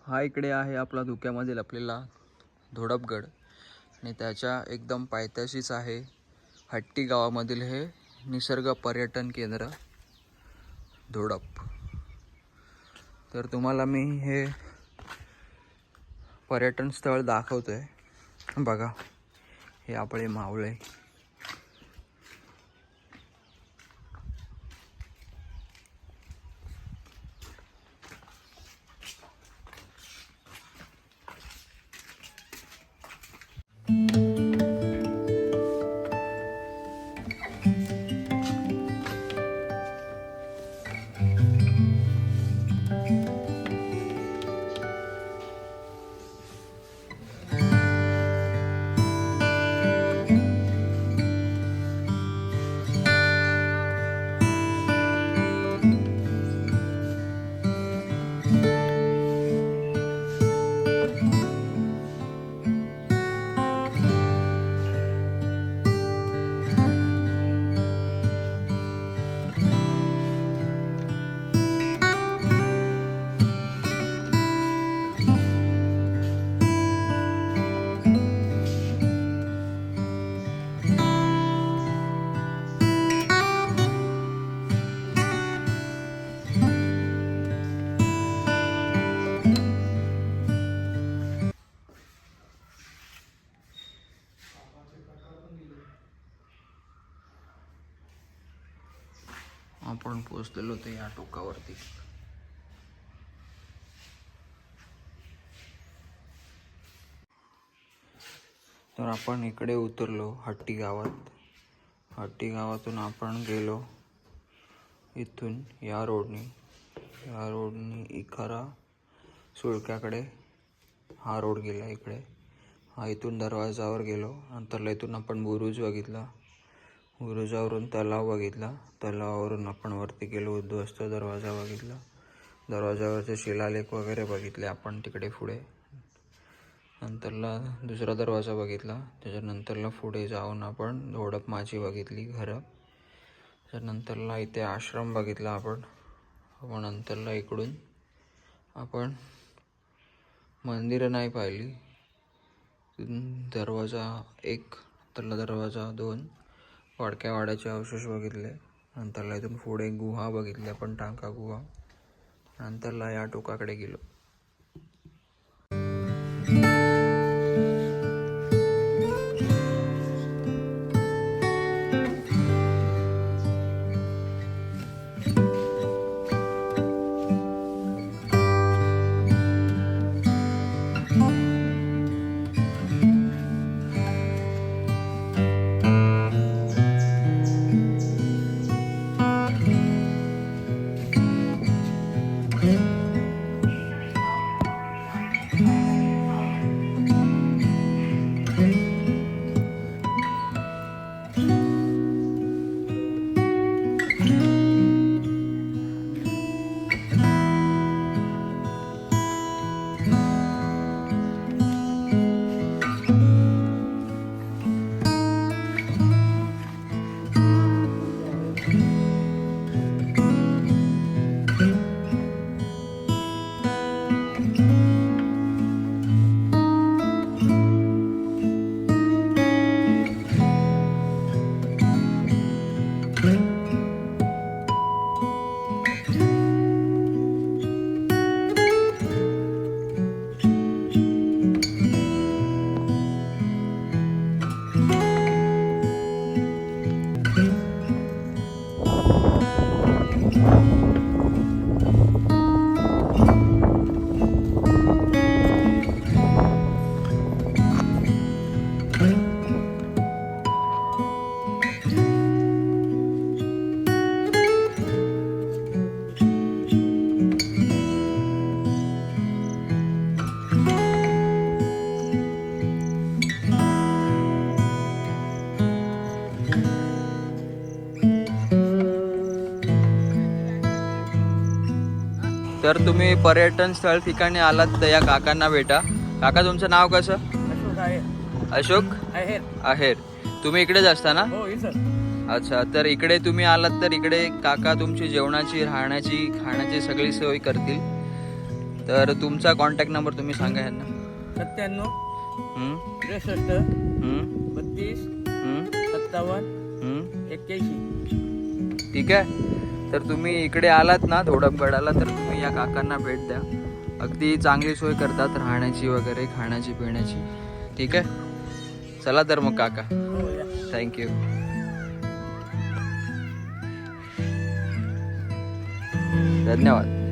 हा इकडे आहे आपला धुक्यामध्ये लपलेला धोडपगड आणि त्याच्या एकदम पायथ्याशीच आहे हट्टी गावामधील हे निसर्ग पर्यटन केंद्र धोडप। तर तुम्हाला मी हे पर्यटन स्थळ दाखवतोय बघा, हे आपले मावळे। आपण पोहोचलेलो ते या टोकावरती। तर आपण इकडे उतरलो हट्टी गावात। हट्टी गावातून आपण गेलो इथून या रोडनी इखारा सुळक्याकडे हा रोड गेला इकडे। हा इथून दरवाजावर गेलो, नंतर इथून आपण बुरुज बघितला, बुरुजावरून तलाव बघितला, तलावावरून आपण वरती गेलो, उद्ध्वस्त दरवाजा बघितला, दरवाजावरचे शिलालेख वगैरे बघितले आपण तिकडे पुढे। नंतरला दुसरा दरवाजा बघितला, त्याच्यानंतरला पुढे जाऊन आपण धोडप माझी बघितली घरं। त्यानंतरला इथे आश्रम बघितला आपण। मग नंतरला इकडून आपण मंदिरं नाही पाहिली। दरवाजा 1, नंतरला दरवाजा 2 वाडक्या वाड्याचे अवशेष बघितले। नंतरला इथून पुढे गुहा बघितली आपण, टांका गुहा। नंतरला या टोकाकडे गेलो। तर तुम्ही पर्यटन स्थळ ठिकाणी आलात तर या काकांना भेटा। काका तुमचं नाव कसं? अशोक आहेर। तुम्ही इकडेच असता ना? हो सर। अच्छा, तर इकडे तुम्ही आलात तर इकडे काका तुमची जेवणाची, राहण्याची, खाण्याची सगळी सोय करतील। तर तुमचा कॉन्टॅक्ट नंबर तुम्ही सांगा यांना. 97 हम्म, 63 हम्म, 32 हम्म, 57 हम्म. 81. ठीक आहे. तर तुम्ही इकडे आलात ना धोडपगडाला तर तुम्ही या काकांना भेट द्या. अगदी चांगली सोय करतात राहण्याची वगैरे, खाण्याची पिण्याची. ठीक आहे. चला तर मग काका, हो या. थँक्यू. धन्यवाद.